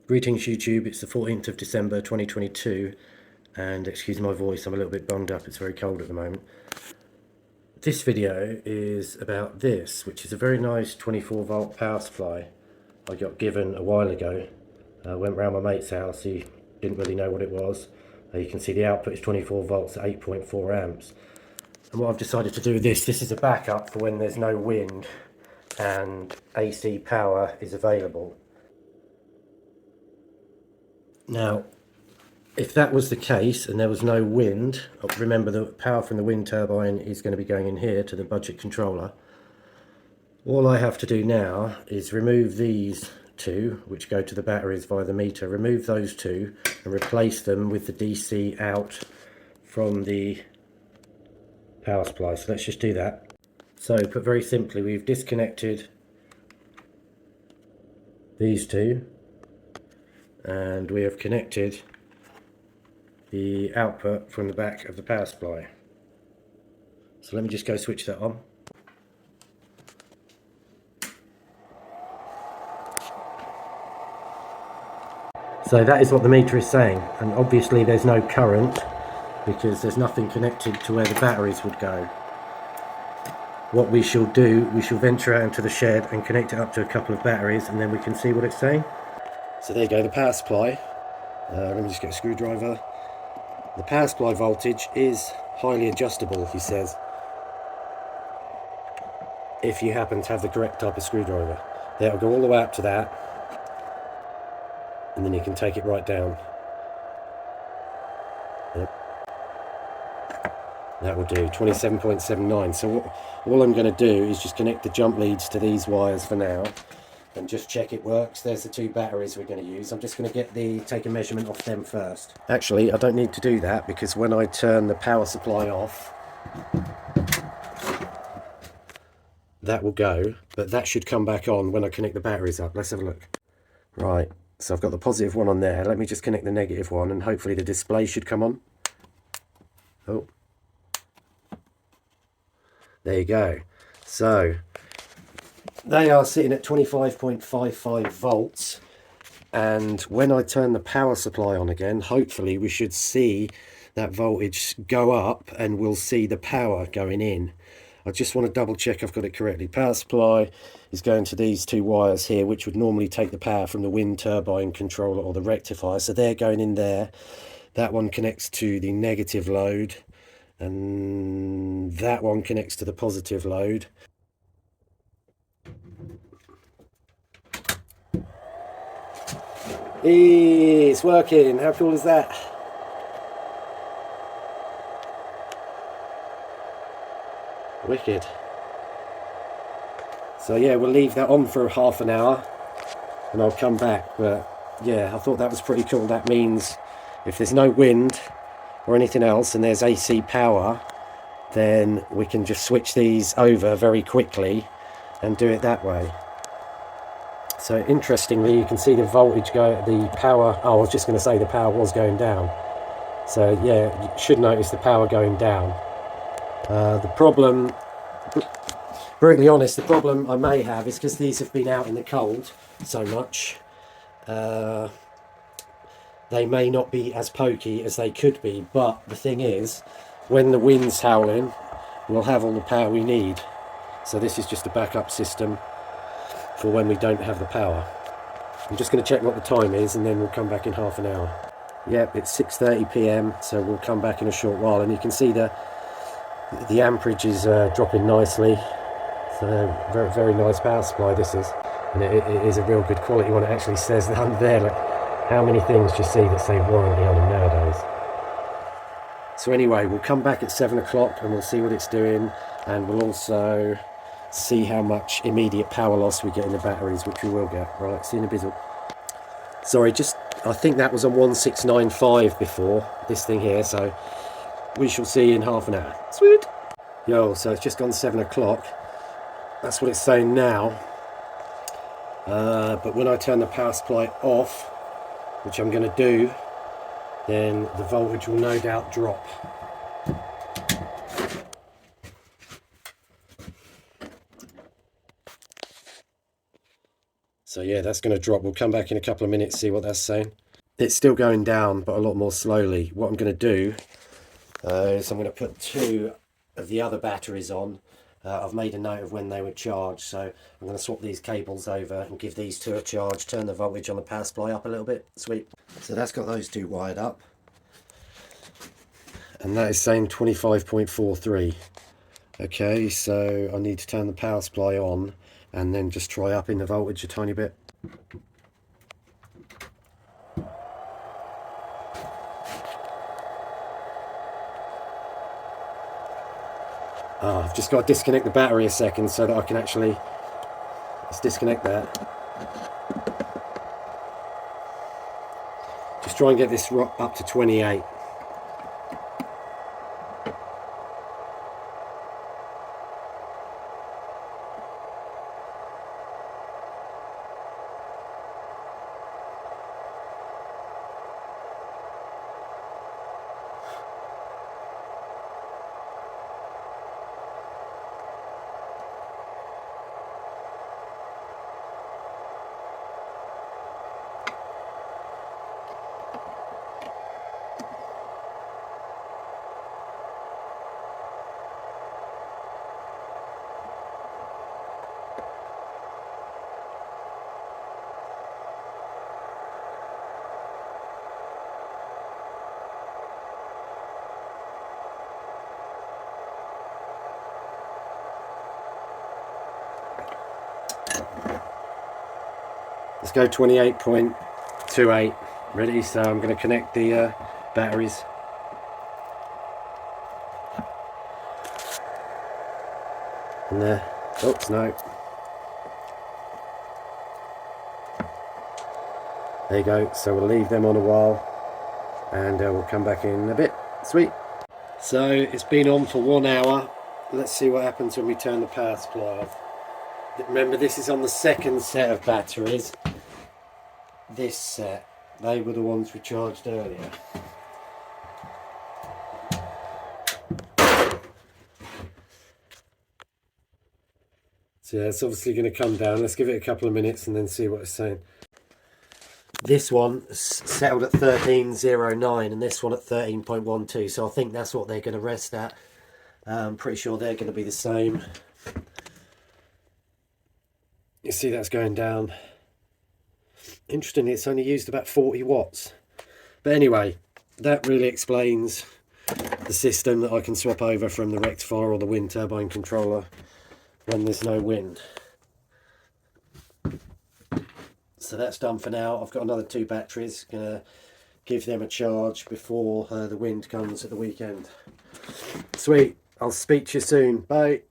Greetings YouTube, it's the 14th of December 2022 and excuse my voice, I'm a little bit bunged up, it's very cold at the moment. This video is about this, which is a very nice 24 volt power supply I got given a while ago. I went round my mate's house, he didn't really know what it was. You can see the output is 24 volts at 8.4 amps. And what I've decided to do with this is a backup for when there's no wind and AC power is available. Now, if that was the case and there was no wind, remember the power from the wind turbine is going to be going in here to the budget controller. All I have to do now is remove these two, which go to the batteries via the meter, remove those two and replace them with the DC out from the power supply. So let's just do that. So put very simply, we've disconnected these two and we have connected the output from the back of the power supply. So let me just go switch that on. So that is what the meter is saying, and obviously there's no current because there's nothing connected to where the batteries would go. What we shall do, we shall venture out into the shed and connect it up to a couple of batteries and then we can see what it's saying. So there you go, the power supply. Let me just get a screwdriver. The power supply voltage is highly adjustable, he says, if you happen to have the correct type of screwdriver. That'll go all the way up to that, and then you can take it right down. Yep. That will do, 27.79. So all I'm going to do is just connect the jump leads to these wires for now and just check it works. There's the two batteries we're going to use. I'm just going to take a measurement off them first. Actually, I don't need to do that because when I turn the power supply off, that will go, but that should come back on when I connect the batteries up. Let's have a look. Right, so I've got the positive one on there. Let me just connect the negative one and hopefully the display should come on. Oh, there you go. So they are sitting at 25.55 volts, and when I turn the power supply on again, hopefully we should see that voltage go up and we'll see the power going in. I just want to double check I've got it correctly. Power supply is going to these two wires here, which would normally take the power from the wind turbine controller or the rectifier. So they're going in there. That one connects to the negative load and that one connects to the positive load. It's working. How cool is that? Wicked. So yeah, we'll leave that on for half an hour and I'll come back. But yeah, I thought that was pretty cool. That means if there's no wind or anything else and there's AC power, then we can just switch these over very quickly and do it that way. So interestingly, you can see the voltage go, the power, I was just going to say the power was going down. So yeah, you should notice the power going down. The problem, brutally honest, the problem I may have is because these have been out in the cold so much, they may not be as pokey as they could be, but the thing is, when the wind's howling, we'll have all the power we need. So this is just a backup system for when we don't have the power. I'm just going to check what the time is and then we'll come back in half an hour. Yep, it's 6:30 p.m, so we'll come back in a short while, and you can see the amperage is dropping nicely. So very, very nice power supply this is, and it is a real good quality one. It actually says down there, look, how many things do you see that say warranty on them nowadays? So anyway, we'll come back at 7 o'clock and we'll see what it's doing, and we'll also see how much immediate power loss we get in the batteries, which we will get. Right, see you in a bizzle. Sorry, I think that was on 1695 before, this thing here, so we shall see in half an hour. Sweet. Yo, so it's just gone 7 o'clock. That's what it's saying now. But when I turn the power supply off, which I'm going to do, then the voltage will no doubt drop. So yeah, that's going to drop. We'll come back in a couple of minutes, see what that's saying. It's still going down, but a lot more slowly. What I'm going to do is I'm going to put 2 of the other batteries on. I've made a note of when they were charged, so I'm going to swap these cables over and give these 2 a charge, turn the voltage on the power supply up a little bit. Sweet. So that's got those 2 wired up. And that is saying 25.43. Okay, so I need to turn the power supply on and then just try upping the voltage a tiny bit. I've just got to disconnect the battery a second so that I can actually, let's disconnect that. Just try and get this up to 28. Let's go 28.28. Ready? So I'm going to connect the batteries. And there. Oops, no. There you go. So we'll leave them on a while and we'll come back in a bit. Sweet. So it's been on for 1 hour. Let's see what happens when we turn the power supply off. Remember, this is on the second set of batteries. This set, they were the ones we charged earlier. So yeah, it's obviously going to come down. Let's give it a couple of minutes and then see what it's saying. This one settled at 13.09 and this one at 13.12. So I think that's what they're going to rest at. I'm pretty sure they're going to be the same. You see that's going down. Interestingly, it's only used about 40 watts. But anyway, that really explains the system that I can swap over from the rectifier or the wind turbine controller when there's no wind. So that's done for now. I've got another 2 batteries. Gonna give them a charge before the wind comes at the weekend. Sweet. I'll speak to you soon. Bye.